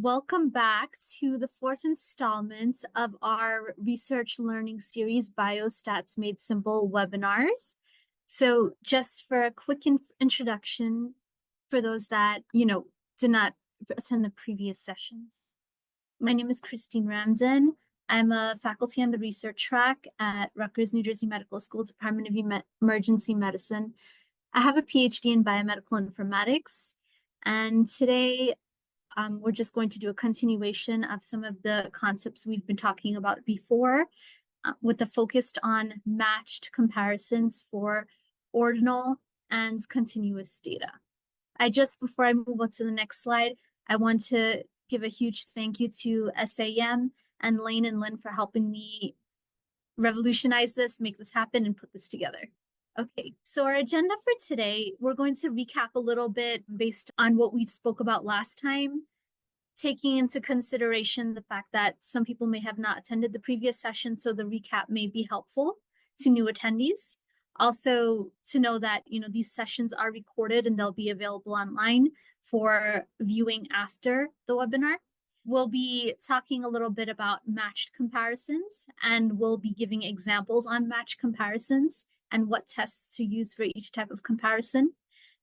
Welcome back to the fourth installment of our research learning series, Biostats Made Simple webinars. So just for a quick introduction for those that, did not attend the previous sessions. My name is Christine Ramdin. I'm a faculty on the research track at Rutgers, New Jersey Medical School, Department of Emergency Medicine. I have a PhD in biomedical informatics, and today we're just going to do a continuation of some of the concepts we've been talking about before, with the focus on matched comparisons for ordinal and continuous data. Before I move on to the next slide, I want to give a huge thank you to SAEM and Lane and Lynn for helping me revolutionize this, make this happen, and put this together. Okay, so our agenda for today, we're going to recap a little bit based on what we spoke about last time, taking into consideration the fact that some people may have not attended the previous session, so the recap may be helpful to new attendees. Also, to know that these sessions are recorded and they'll be available online for viewing after the webinar. We'll be talking a little bit about matched comparisons, and we'll be giving examples on matched comparisons and what tests to use for each type of comparison.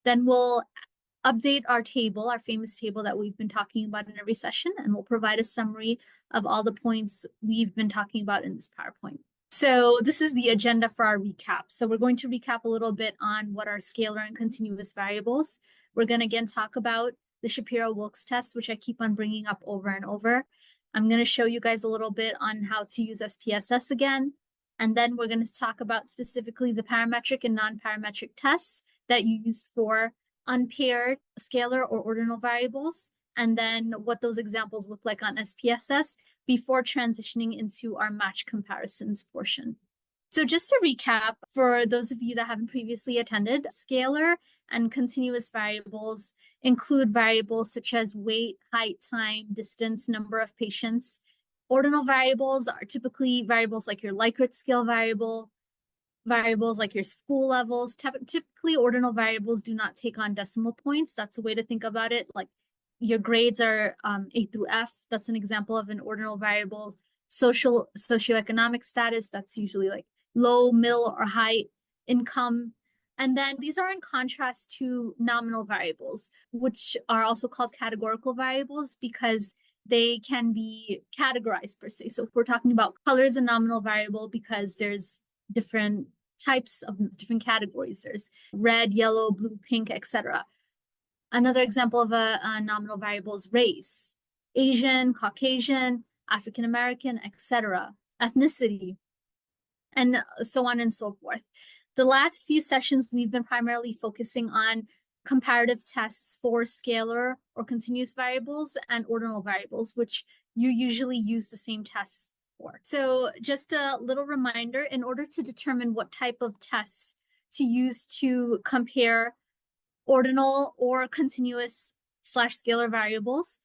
Then we'll update our table, our famous table that we've been talking about in every session, and we'll provide a summary of all the points we've been talking about in this PowerPoint. So this is the agenda for our recap. So we're going to recap a little bit on what are scalar and continuous variables. We're going to again talk about the Shapiro-Wilks test, which I keep on bringing up over and over. I'm going to show you guys a little bit on how to use SPSS again. And then we're going to talk about specifically the parametric and non-parametric tests that you use for unpaired scalar or ordinal variables, and then what those examples look like on SPSS before transitioning into our match comparisons portion. So just to recap, for those of you that haven't previously attended, scalar and continuous variables include variables such as weight, height, time, distance, number of patients. Ordinal variables are typically variables like your Likert scale variable, variables like your school levels. Typically, ordinal variables do not take on decimal points. That's a way to think about it. Like your grades are A through F. That's an example of an ordinal variable. Socioeconomic status, that's usually like low, middle, or high income. And then these are in contrast to nominal variables, which are also called categorical variables because they can be categorized per se. So if we're talking about color is a nominal variable because there's different types of different categories. There's red, yellow, blue, pink, etc. Another example of a nominal variable is race, Asian, Caucasian, African American, etc., ethnicity, and so on and so forth. The last few sessions, we've been primarily focusing on comparative tests for scalar or continuous variables and ordinal variables, which you usually use the same tests for. So just a little reminder, in order to determine what type of tests to use to compare ordinal or continuous / scalar variables,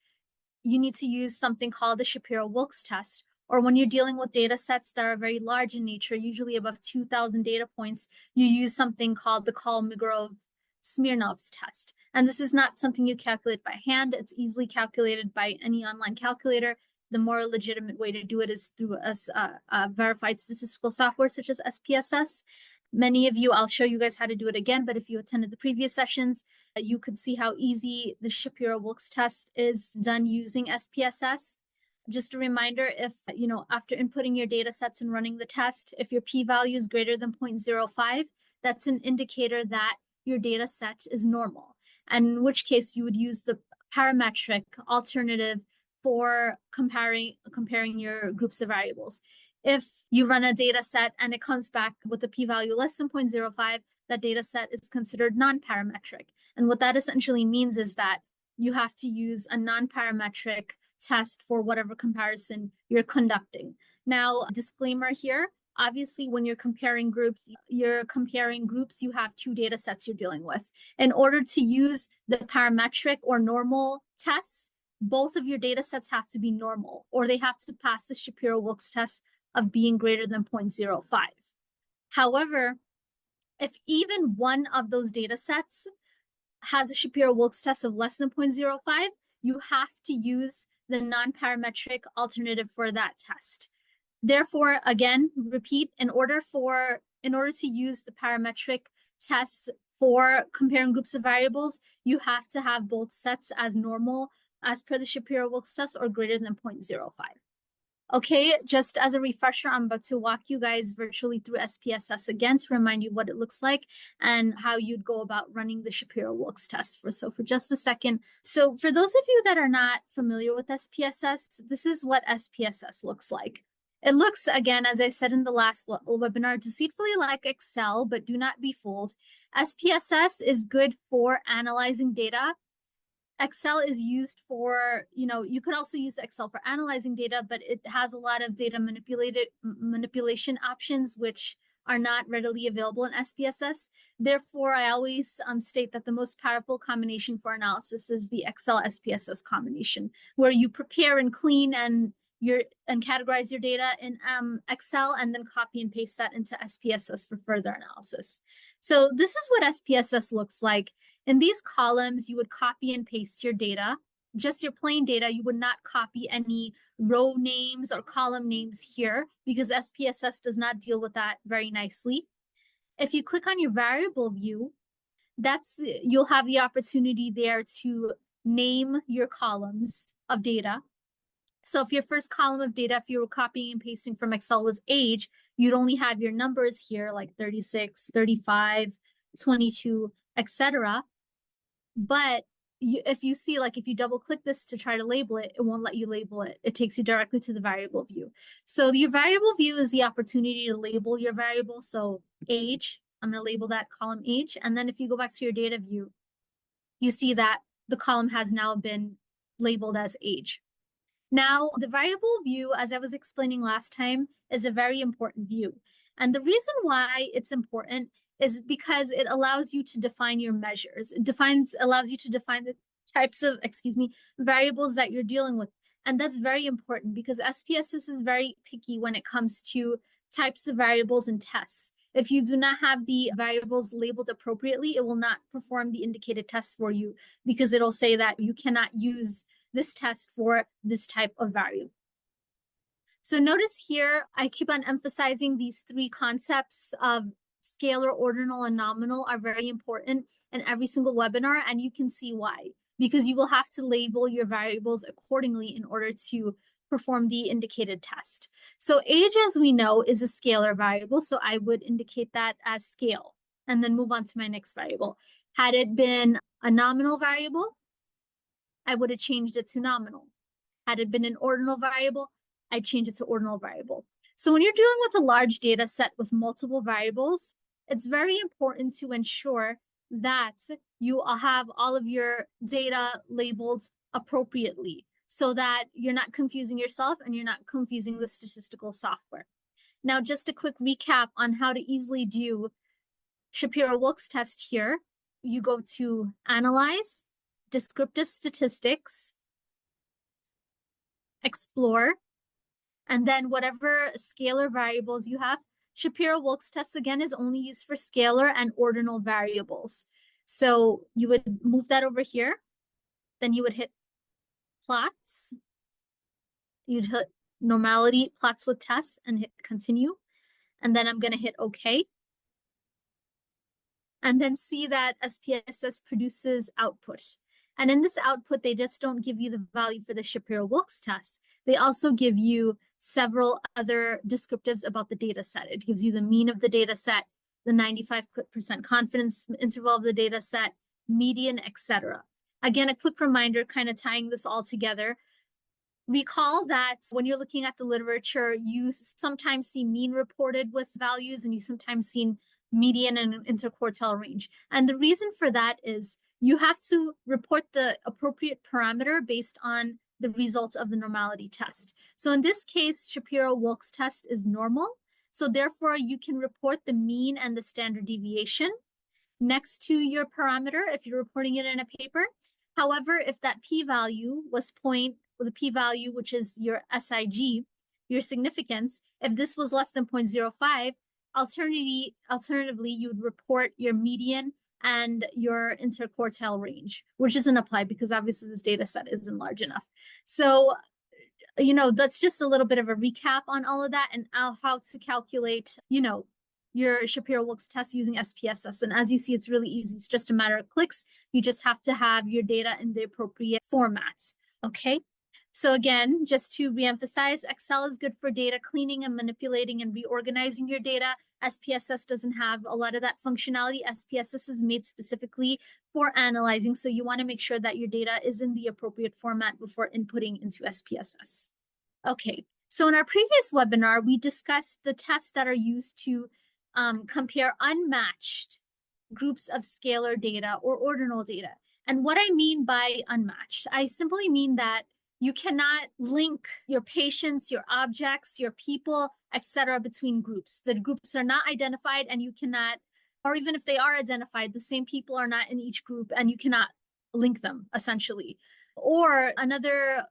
you need to use something called the Shapiro-Wilks test, or when you're dealing with data sets that are very large in nature, usually above 2,000 data points, you use something called the Kolmogorov-Smirnov's test. And this is not something you calculate by hand. It's easily calculated by any online calculator. The more legitimate way to do it is through a verified statistical software such as SPSS. Many of you, I'll show you guys how to do it again, but if you attended the previous sessions, you could see how easy the Shapiro-Wilks test is done using SPSS. Just a reminder, if, after inputting your data sets and running the test, if your p-value is greater than 0.05, that's an indicator that your data set is normal, and in which case you would use the parametric alternative for comparing your groups of variables. If you run a data set and it comes back with a p-value less than 0.05, that data set is considered non-parametric. And what that essentially means is that you have to use a non-parametric test for whatever comparison you're conducting. Now, disclaimer here, obviously when you're comparing groups, you have two data sets you're dealing with. In order to use the parametric or normal tests, both of your data sets have to be normal, or they have to pass the Shapiro-Wilks test of being greater than 0.05. However, if even one of those data sets has a Shapiro-Wilks test of less than 0.05, you have to use the non-parametric alternative for that test. Therefore, again, repeat, in order to use the parametric tests for comparing groups of variables, you have to have both sets as normal as per the Shapiro-Wilks test or greater than 0.05. Okay, just as a refresher, I'm about to walk you guys virtually through SPSS again to remind you what it looks like and how you'd go about running the Shapiro-Wilks test. For just a second. So for those of you that are not familiar with SPSS, this is what SPSS looks like. It looks, again, as I said in the last webinar, deceitfully like Excel, but do not be fooled. SPSS is good for analyzing data. Excel is used for, you could also use Excel for analyzing data, but it has a lot of data manipulation options, which are not readily available in SPSS. Therefore, I always state that the most powerful combination for analysis is the Excel SPSS combination, where you prepare and clean and categorize your data in Excel and then copy and paste that into SPSS for further analysis. So this is what SPSS looks like. In these columns, you would copy and paste your data, just your plain data. You would not copy any row names or column names here because SPSS does not deal with that very nicely. If you click on your variable view, you'll have the opportunity there to name your columns of data. So if your first column of data, if you were copying and pasting from Excel was age, you'd only have your numbers here like 36, 35, 22, etc. But if you see, like if you double click this to try to label it, it won't let you label it. It takes you directly to the variable view. So your variable view is the opportunity to label your variable. So age, I'm going to label that column age. And then if you go back to your data view, you see that the column has now been labeled as age. Now, the variable view, as I was explaining last time, is a very important view. And the reason why it's important is because it allows you to define your measures. It allows you to define the types of, variables that you're dealing with. And that's very important because SPSS is very picky when it comes to types of variables and tests. If you do not have the variables labeled appropriately, it will not perform the indicated test for you because it'll say that you cannot use this test for this type of variable. So notice here, I keep on emphasizing these three concepts of scalar, ordinal, and nominal are very important in every single webinar, and you can see why. Because you will have to label your variables accordingly in order to perform the indicated test. So age, as we know, is a scalar variable, so I would indicate that as scale, and then move on to my next variable. Had it been a nominal variable, I would have changed it to nominal. Had it been an ordinal variable, I'd change it to ordinal variable. So when you're dealing with a large data set with multiple variables, it's very important to ensure that you have all of your data labeled appropriately so that you're not confusing yourself and you're not confusing the statistical software. Now, just a quick recap on how to easily do Shapiro-Wilks test here. You go to Analyze, Descriptive Statistics, Explore, and then whatever scalar variables you have. Shapiro-Wilks test, again, is only used for scalar and ordinal variables. So you would move that over here. Then you would hit plots. You'd hit normality, plots with tests, and hit continue. And then I'm going to hit OK. And then see that SPSS produces output. And in this output, they just don't give you the value for the Shapiro-Wilks test. They also give you several other descriptives about the data set. It gives you the mean of the data set, the 95% confidence interval of the data set, median, etc. Again, a quick reminder, kind of tying this all together. Recall that when you're looking at the literature, you sometimes see mean reported with values and you sometimes see median and interquartile range. And the reason for that is you have to report the appropriate parameter based on the results of the normality test. So in this case, Shapiro-Wilks test is normal. So therefore, you can report the mean and the standard deviation next to your parameter if you're reporting it in a paper. However, if that p-value was the p-value, which is your SIG, your significance, if this was less than 0.05, alternatively, you would report your median and your interquartile range, which doesn't apply because obviously this data set isn't large enough. So, that's just a little bit of a recap on all of that and how to calculate, your Shapiro-Wilks test using SPSS. And as you see, it's really easy. It's just a matter of clicks. You just have to have your data in the appropriate format. Okay. So again, just to reemphasize, Excel is good for data cleaning and manipulating and reorganizing your data. SPSS doesn't have a lot of that functionality. SPSS is made specifically for analyzing. So you want to make sure that your data is in the appropriate format before inputting into SPSS. Okay, so in our previous webinar, we discussed the tests that are used to compare unmatched groups of scalar data or ordinal data. And what I mean by unmatched, I simply mean that you cannot link your patients, your objects, your people, etc., between groups. The groups are not identified and you cannot, or even if they are identified, the same people are not in each group and you cannot link them, essentially. Or another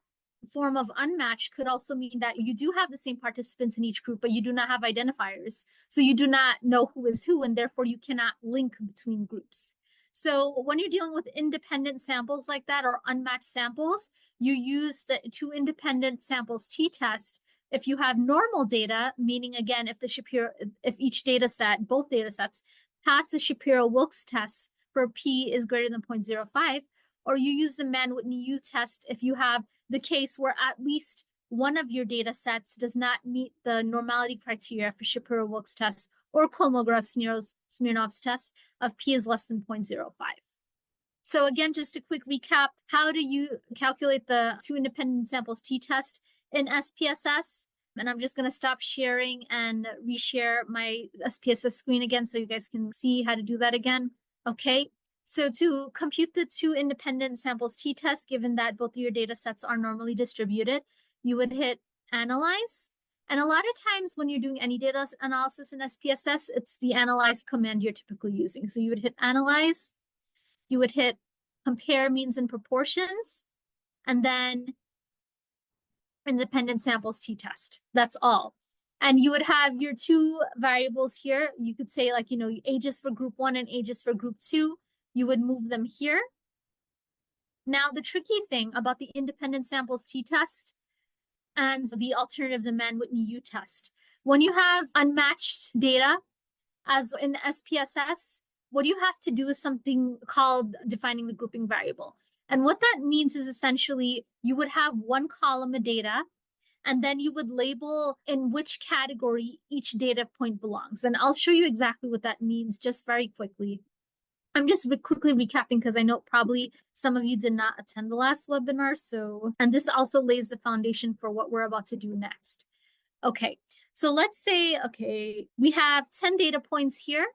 form of unmatched could also mean that you do have the same participants in each group, but you do not have identifiers. So you do not know who is who, and therefore you cannot link between groups. So when you're dealing with independent samples like that or unmatched samples, you use the two independent samples t-test. If you have normal data, meaning again, if each data set, both data sets, pass the Shapiro-Wilks test for p is greater than 0.05, or you use the Mann-Whitney-U test if you have the case where at least one of your data sets does not meet the normality criteria for Shapiro-Wilks test or Kolmogorov-Smirnov's test of p is less than 0.05. So again, just a quick recap, how do you calculate the two independent samples t-test in SPSS? And I'm just going to stop sharing and reshare my SPSS screen again so you guys can see how to do that again. Okay, so to compute the two independent samples t-test, given that both of your data sets are normally distributed, you would hit Analyze. And a lot of times when you're doing any data analysis in SPSS, it's the Analyze command you're typically using. So you would hit Analyze, you would hit Compare Means and Proportions, and then Independent Samples t-test. That's all. And you would have your two variables here. You could say ages for group 1 and ages for group 2. You would move them here. Now, the tricky thing about the independent samples t-test and the alternative, the Mann-Whitney-U test, when you have unmatched data, as in SPSS, what you have to do is something called defining the grouping variable. And what that means is essentially you would have one column of data, and then you would label in which category each data point belongs. And I'll show you exactly what that means just very quickly. I'm just quickly recapping because I know probably some of you did not attend the last webinar. And this also lays the foundation for what we're about to do next. Okay, so let's say, we have 10 data points here,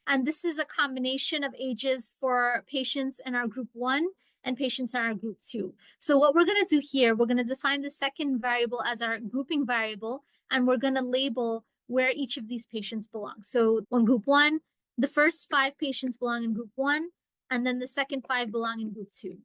and this is a combination of ages for patients in our group 1 and patients in our group 2. So what we're going to do here, we're going to define the second variable as our grouping variable, and we're going to label where each of these patients belong. So on group 1, the first 5 patients belong in group 1, and then the second 5 belong in group 2.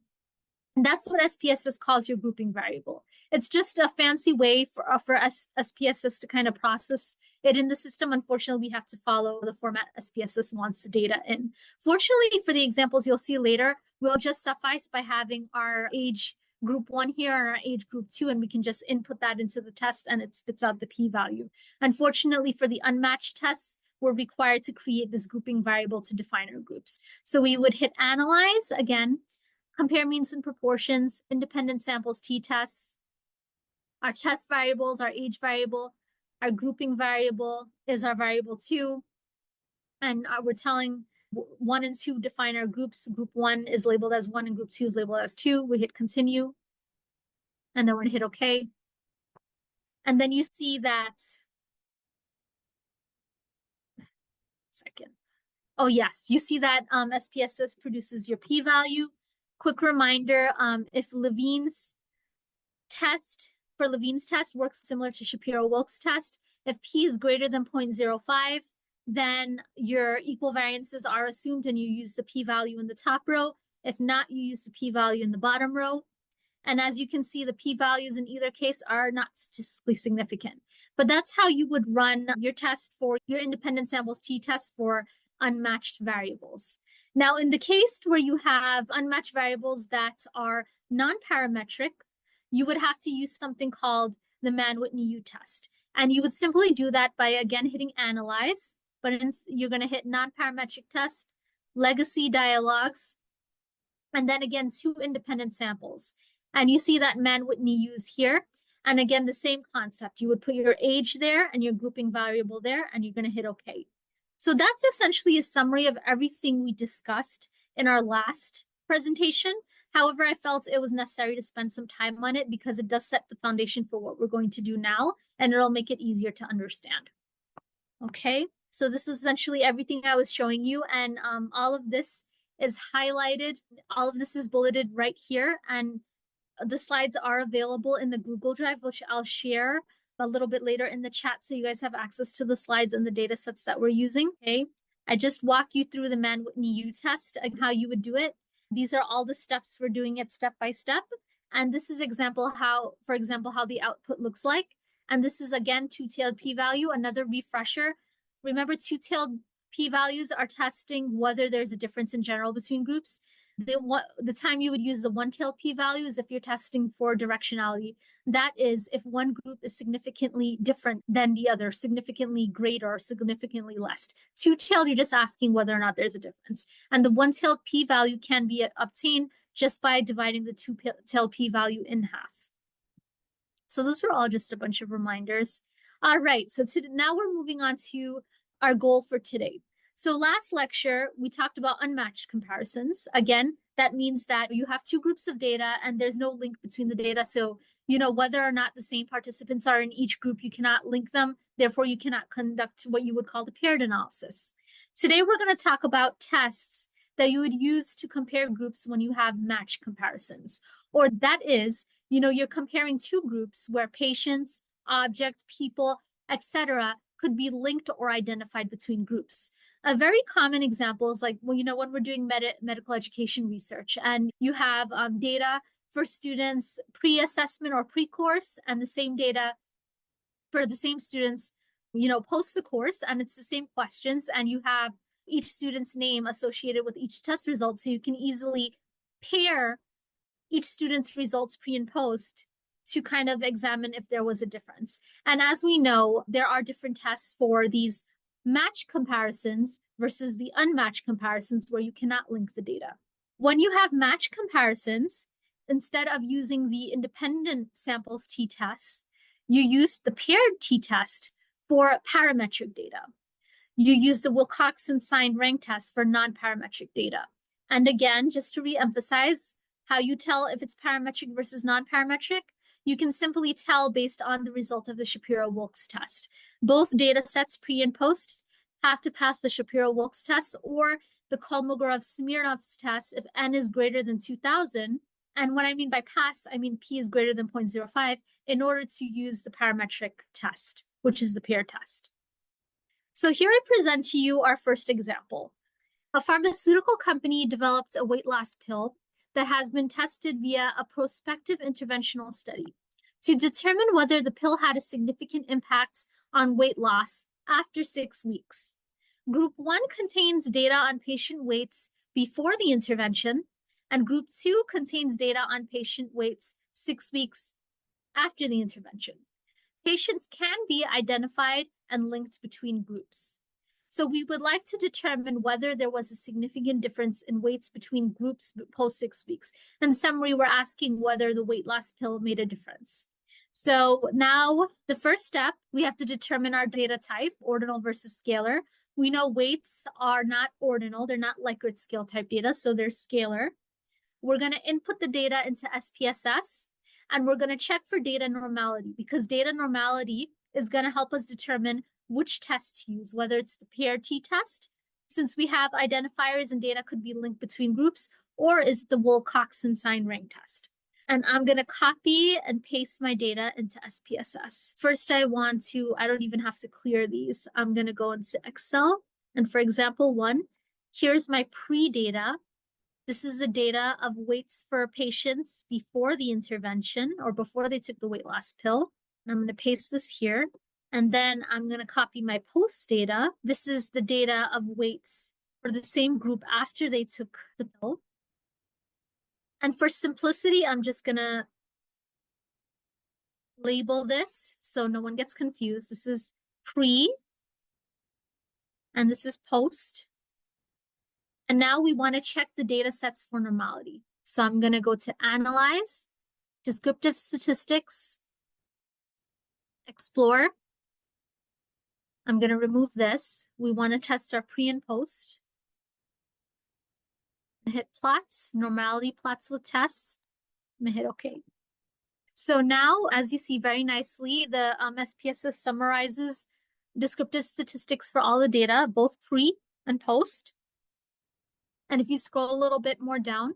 And that's what SPSS calls your grouping variable. It's just a fancy way for SPSS to kind of process it in the system. Unfortunately, we have to follow the format SPSS wants the data in. Fortunately, for the examples you'll see later, we'll just suffice by having our age group 1 here and our age group 2, and we can just input that into the test and it spits out the p-value. Unfortunately, for the unmatched tests, we're required to create this grouping variable to define our groups. So we would hit Analyze again, Compare Means and Proportions, Independent Samples t-tests. Our test variables, our age variable, our grouping variable is our variable 2. And we're telling 1 and 2 define our groups. Group 1 is labeled as 1 and group 2 is labeled as 2. We hit Continue. And then we're going to hit OK. And then you see that. Oh, yes, you see that SPSS produces your p-value. Quick reminder, if Levine's test works similar to Shapiro-Wilks test, if p is greater than 0.05, then your equal variances are assumed and you use the p-value in the top row. If not, you use the p-value in the bottom row. And as you can see, the p-values in either case are not statistically significant. But that's how you would run your test for your independent samples t-test for unmatched variables. Now, in the case where you have unmatched variables that are non-parametric, you would have to use something called the Mann-Whitney U-test. And you would simply do that by, again, hitting Analyze, but you're going to hit non-parametric test, legacy dialogues, and then again, 2 independent samples. And you see that Mann-Whitney use here. And again, the same concept. You would put your age there and your grouping variable there, and you're going to hit OK. So that's essentially a summary of everything we discussed in our last presentation. However, I felt it was necessary to spend some time on it because it does set the foundation for what we're going to do now, and it'll make it easier to understand. Okay, so this is essentially everything I was showing you, and all of this is highlighted. All of this is bulleted right here, and the slides are available in the Google Drive, which I'll share a little bit later in the chat so you guys have access to the slides and the data sets that we're using. Okay, I just walk you through the Mann-Whitney U-test and how you would do it. These are all the steps for doing it step by step. And this is for example, how the output looks like. And this is, again, two-tailed p-value, another refresher. Remember, two-tailed p-values are testing whether there's a difference in general between groups. The time you would use the one-tailed p-value is if you're testing for directionality. That is if one group is significantly different than the other, significantly greater or significantly less. Two-tailed, you're just asking whether or not there's a difference. And the one-tailed p-value can be obtained just by dividing the two-tailed p-value in half. So those are all just a bunch of reminders. All right, so now we're moving on to our goal for today. So last lecture, we talked about unmatched comparisons. Again, that means that you have 2 groups of data and there's no link between the data. So, whether or not the same participants are in each group, you cannot link them. Therefore, you cannot conduct what you would call the paired analysis. Today, we're going to talk about tests that you would use to compare groups when you have matched comparisons. Or that is, you're comparing 2 groups where patients, objects, people, etc. could be linked or identified between groups. A very common example is like, when we're doing medical education research and you have data for students pre-assessment or pre-course and the same data for the same students, post the course, and it's the same questions, and you have each student's name associated with each test result. So you can easily pair each student's results pre and post to kind of examine if there was a difference. And as we know, there are different tests for these matched comparisons versus the unmatched comparisons where you cannot link the data. When you have matched comparisons, instead of using the independent samples t-tests, you use the paired t-test for parametric data. You use the Wilcoxon sign rank test for non-parametric data. And again, just to re-emphasize how you tell if it's parametric versus non-parametric, you can simply tell based on the result of the Shapiro-Wilks test. Both data sets, pre and post, have to pass the Shapiro-Wilks test or the Kolmogorov-Smirnov's test if n is greater than 2000. And what I mean by pass, I mean p is greater than 0.05 in order to use the parametric test, which is the pair test. So here I present to you our first example. A pharmaceutical company developed a weight loss pill that has been tested via a prospective interventional study to determine whether the pill had a significant impact on weight loss after 6 weeks. Group 1 contains data on patient weights before the intervention, and Group 2 contains data on patient weights 6 weeks after the intervention. Patients can be identified and linked between groups. So we would like to determine whether there was a significant difference in weights between groups post 6 weeks. In summary, we're asking whether the weight loss pill made a difference. So now the first step, we have to determine our data type, ordinal versus scalar. We know weights are not ordinal. They're not Likert scale type data, so they're scalar. We're going to input the data into SPSS, and we're going to check for data normality because data normality is going to help us determine which test to use, whether it's the paired t-test, since we have identifiers and data could be linked between groups, or is it the Wilcoxon sign rank test. And I'm going to copy and paste my data into SPSS. First, I don't even have to clear these. I'm going to go into Excel. And for example 1, here's my pre-data. This is the data of weights for patients before the intervention or before they took the weight loss pill. And I'm going to paste this here. And then I'm going to copy my post data. This is the data of weights for the same group after they took the pill. And for simplicity, I'm just going to label this so no one gets confused. This is pre and this is post. And now we want to check the data sets for normality. So I'm going to go to Analyze, Descriptive Statistics, Explore. I'm going to remove this. We want to test our pre and post. Hit plots, normality plots with tests. I'm going to hit OK. So now, as you see very nicely, the SPSS summarizes descriptive statistics for all the data, both pre and post. And if you scroll a little bit more down,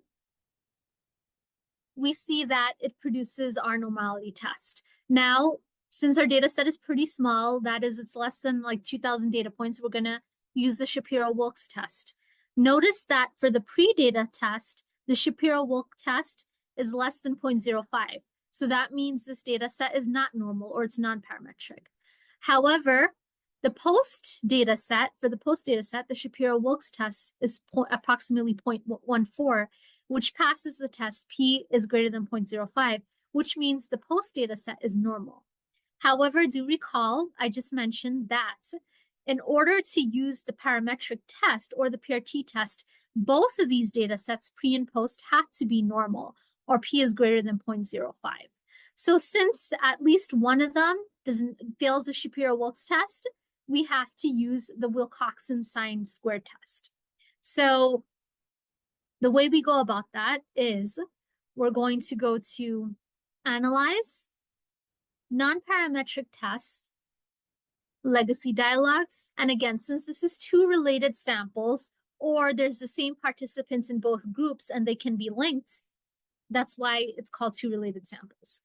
we see that it produces our normality test. Now, since our data set is pretty small, that is, it's less than like 2,000 data points, we're going to use the Shapiro-Wilks test. Notice that for the pre-data test, the Shapiro-Wilks test is less than 0.05. So that means this data set is not normal or it's non-parametric. However, the post data set, for the post data set, the Shapiro-Wilks test is approximately 0.14, which passes the test. P is greater than 0.05, which means the post data set is normal. However, do recall, I just mentioned that in order to use the parametric test or the PRT test, both of these data sets, pre and post, have to be normal, or P is greater than 0.05. So since at least one of them fails the Shapiro-Wilks test, we have to use the Wilcoxon sign squared test. So the way we go about that is we're going to go to Analyze, Non-Parametric Tests, Legacy Dialogues. And again, since this is two related samples, or there's the same participants in both groups and they can be linked, that's why it's called two related samples.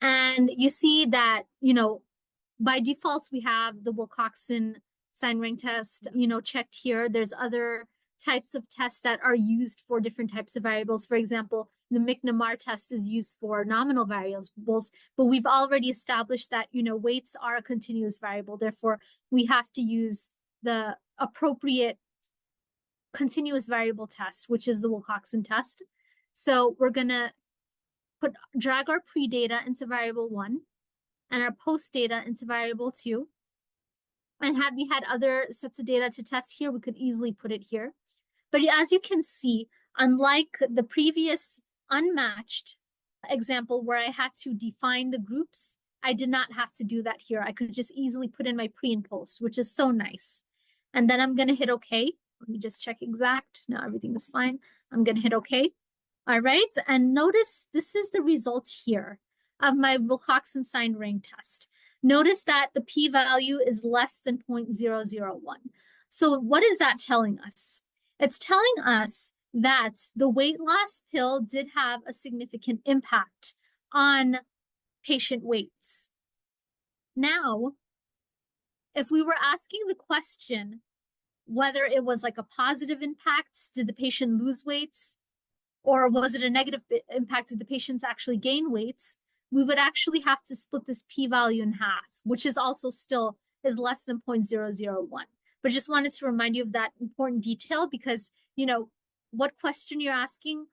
And you see that, by default, we have the Wilcoxon sign rank test, checked here. There's other types of tests that are used for different types of variables. For example, the McNamara test is used for nominal variables, but we've already established that, weights are a continuous variable. Therefore, we have to use the appropriate continuous variable test, which is the Wilcoxon test. So we're going to drag our pre-data into variable 1 and our post data into variable 2. And had we had other sets of data to test here, we could easily put it here. But as you can see, unlike the previous unmatched example where I had to define the groups, I did not have to do that here. I could just easily put in my pre and post, which is so nice. And then I'm going to hit OK. Let me just check exact. No, everything is fine. I'm going to hit OK. All right. And notice this is the result here of my Wilcoxon sign rank test. Notice that the p-value is less than 0.001. So what is that telling us? It's telling us that the weight loss pill did have a significant impact on patient weights. Now, if we were asking the question whether it was like a positive impact, did the patient lose weights, or was it a negative impact, did the patients actually gain weights, we would actually have to split this p-value in half, which is also still is less than 0.001. But just wanted to remind you of that important detail because, what question you're asking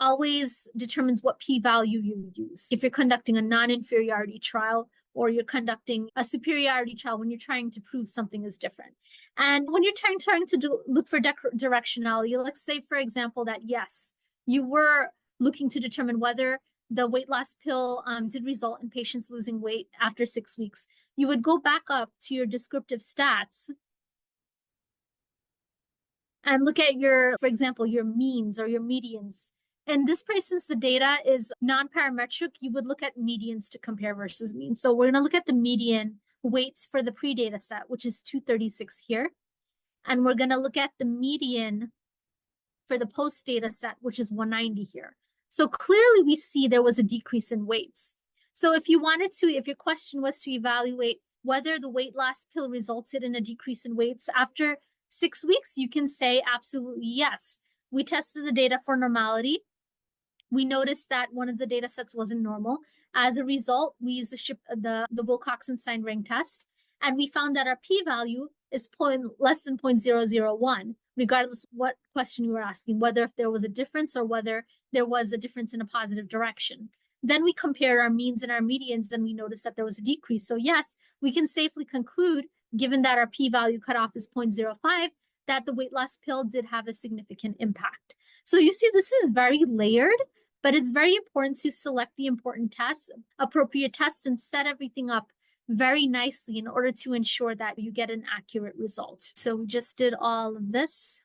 always determines what p-value you use. If you're conducting a non-inferiority trial or you're conducting a superiority trial when you're trying to prove something is different. And when you're trying to look for directionality, let's say, for example, that yes, you were looking to determine whether the weight loss pill did result in patients losing weight after 6 weeks, you would go back up to your descriptive stats and look at for example, your means or your medians. In this case, since the data is non-parametric, you would look at medians to compare versus means. So we're going to look at the median weights for the pre-data set, which is 236 here. And we're going to look at the median for the post-data set, which is 190 here. So clearly we see there was a decrease in weights. So if your question was to evaluate whether the weight loss pill resulted in a decrease in weights after 6 weeks, you can say absolutely yes. We tested the data for normality. We noticed that one of the data sets wasn't normal. As a result, we used the Wilcoxon sign rank test, and we found that our p-value is less than 0.001, regardless of what question you were asking, whether if there was a difference or whether there was a difference in a positive direction. Then we compare our means and our medians, and we notice that there was a decrease. So yes, we can safely conclude, given that our p-value cutoff is 0.05, that the weight loss pill did have a significant impact. So you see, this is very layered, but it's very important to select the important tests, appropriate tests, and set everything up very nicely in order to ensure that you get an accurate result. So we just did all of this.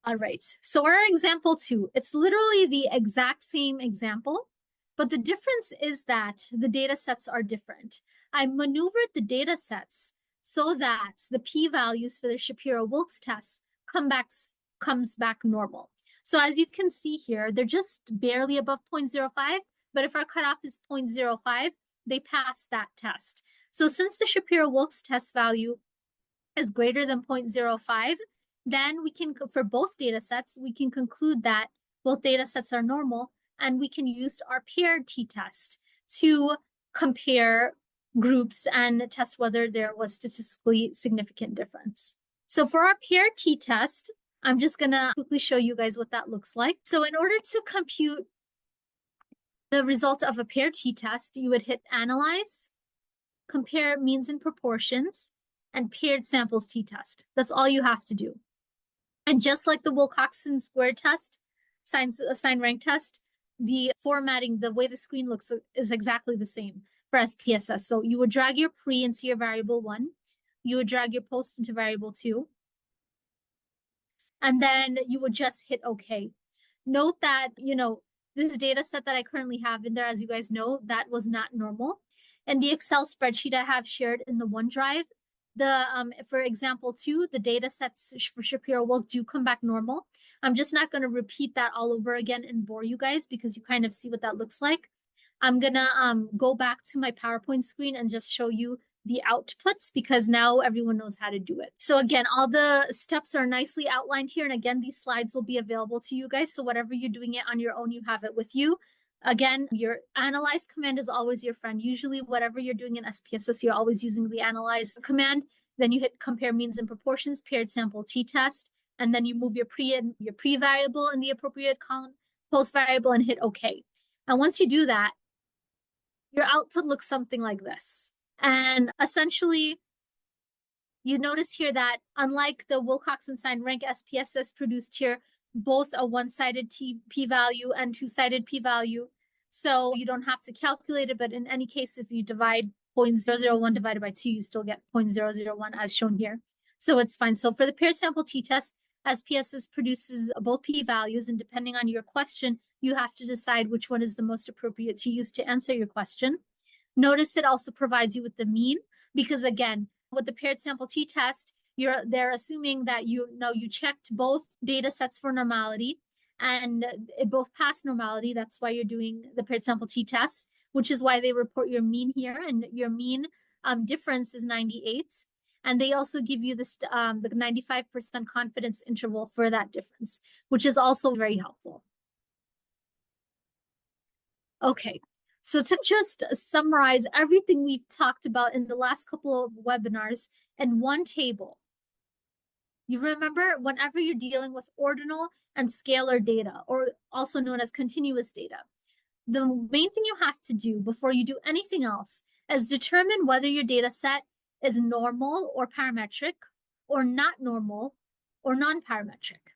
All right, so our example 2, it's literally the exact same example, but the difference is that the data sets are different. I maneuvered the data sets so that the p-values for the Shapiro-Wilks test comes back normal. So as you can see here, they're just barely above 0.05, but if our cutoff is 0.05, they pass that test. So since the Shapiro-Wilks test value is greater than 0.05, then we can, for both data sets, we can conclude that both data sets are normal, and we can use our paired t-test to compare groups and test whether there was statistically significant difference. So for our paired t-test, I'm just going to quickly show you guys what that looks like. So in order to compute the result of a paired t-test, you would hit Analyze, Compare Means and Proportions, and Paired Samples t-test. That's all you have to do. And just like the Wilcoxon squared test, sign rank test, the formatting, the way the screen looks is exactly the same for SPSS. So you would drag your pre into your variable 1. You would drag your post into variable 2. And then you would just hit OK. Note that, this data set that I currently have in there, as you guys know, that was not normal. And the Excel spreadsheet I have shared in the OneDrive, for example 2, the data sets for Shapiro-Wilks do come back normal. I'm just not going to repeat that all over again and bore you guys because you kind of see what that looks like. I'm going to go back to my PowerPoint screen and just show you the outputs because now everyone knows how to do it. So again, all the steps are nicely outlined here. And again, these slides will be available to you guys. So whatever you're doing it on your own, you have it with you. Again, your analyze command is always your friend. Usually whatever you're doing in SPSS, you're always using the analyze command. Then you hit compare means and proportions, paired sample t-test, and then you move your pre variable in the appropriate column, post variable, and hit OK. And once you do that, your output looks something like this. And essentially, you notice here that unlike the Wilcoxon sign rank SPSS produced here, both a one-sided p-value and two-sided p-value. So you don't have to calculate it, but in any case, if you divide 0.001 divided by 2, you still get 0.001 as shown here. So it's fine. So for the paired sample t-test, SPSS produces both p-values, and depending on your question, you have to decide which one is the most appropriate to use to answer your question. Notice it also provides you with the mean, because again, with the paired sample t-test, they're assuming that you checked both data sets for normality and it both passed normality. That's why you're doing the paired sample t-test, which is why they report your mean here, and your mean difference is 98. And they also give you this the 95% confidence interval for that difference, which is also very helpful. Okay, so to just summarize everything we've talked about in the last couple of webinars in one table, you remember whenever you're dealing with ordinal and scalar data, or also known as continuous data, the main thing you have to do before you do anything else is determine whether your data set is normal or parametric, or not normal or non-parametric.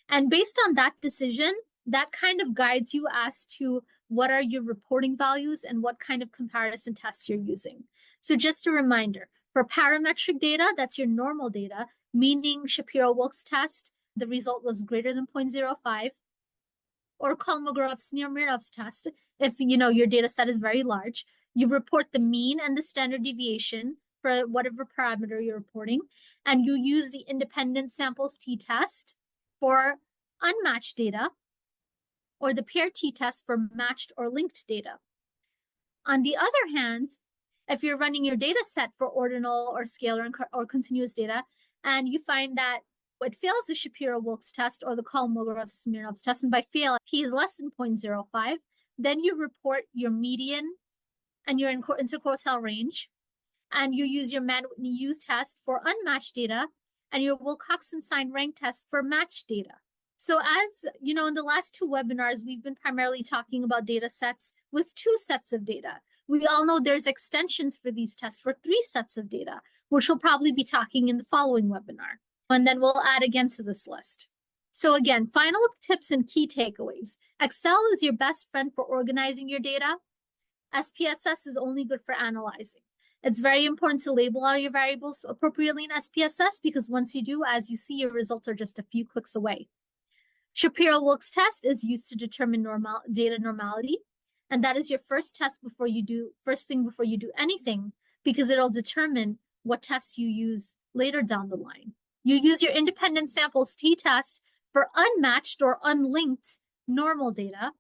And based on that decision, that kind of guides you as to what are your reporting values and what kind of comparison tests you're using. So just a reminder, for parametric data, that's your normal data, meaning Shapiro-Wilks test, the result was greater than 0.05, or Kolmogorov-Smirnov's test, if your data set is very large, you report the mean and the standard deviation for whatever parameter you're reporting, and you use the independent samples t-test for unmatched data, or the paired t-test for matched or linked data. On the other hand, if you're running your data set for ordinal or scalar or continuous data, and you find that it fails the Shapiro-Wilks test or the Kolmogorov-Smirnov's test, and by fail, p is less than 0.05, then you report your median and your interquartile range. and you use your Mann-Whitney test for unmatched data, and your Wilcoxon-Sign rank test for matched data. So as you know, in the last two webinars, we've been primarily talking about data sets with two sets of data. We all know there's extensions for these tests for three sets of data, which we'll probably be talking in the following webinar. And then we'll add again to this list. So again, final tips and key takeaways. Excel is your best friend for organizing your data. SPSS is only good for analyzing. It's very important to label all your variables appropriately in SPSS because once you do, as you see, your results are just a few clicks away. Shapiro-Wilks test is used to determine data normality, and that is your first thing before you do anything, because it'll determine what tests you use later down the line. You use your independent samples t-test for unmatched or unlinked normal data.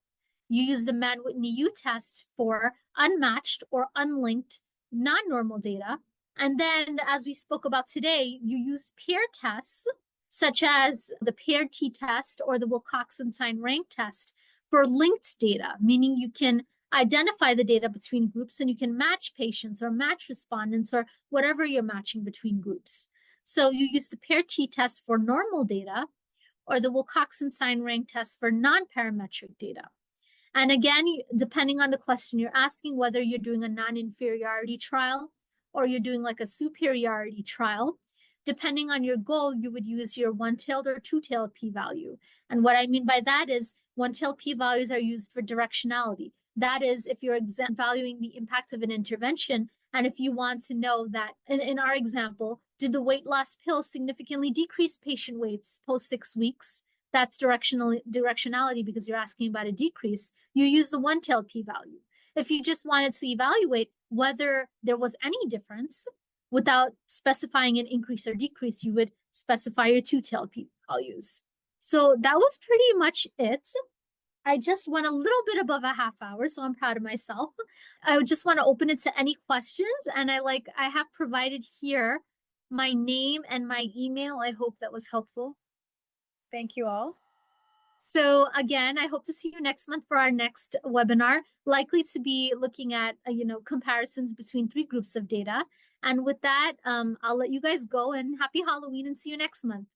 You use the Mann-Whitney U-test for unmatched or unlinked non-normal data. And then, as we spoke about today, you use pair tests, such as the paired t-test or the Wilcoxon-Sign rank test for linked data, meaning you can identify the data between groups and you can match patients or match respondents or whatever you're matching between groups. So you use the paired t-test for normal data or the Wilcoxon-Sign rank test for non-parametric data. And again, depending on the question you're asking, whether you're doing a non-inferiority trial or you're doing like a superiority trial, depending on your goal, you would use your one-tailed or two-tailed p-value. And what I mean by that is one-tailed p-values are used for directionality. That is, if you're valuing the impact of an intervention, and if you want to know that, in our example, did the weight loss pill significantly decrease patient weights post 6 weeks? That's directionality because you're asking about a decrease. You use the one-tailed p-value. If you just wanted to evaluate whether there was any difference without specifying an increase or decrease, you would specify your two-tailed p-values. So that was pretty much it. I just went a little bit above a half hour, so I'm proud of myself. I just want to open it to any questions, and I have provided here my name and my email. I hope that was helpful. Thank you all. So again, I hope to see you next month for our next webinar, likely to be looking at, comparisons between 3 groups of data. And with that, I'll let you guys go, and happy Halloween and see you next month.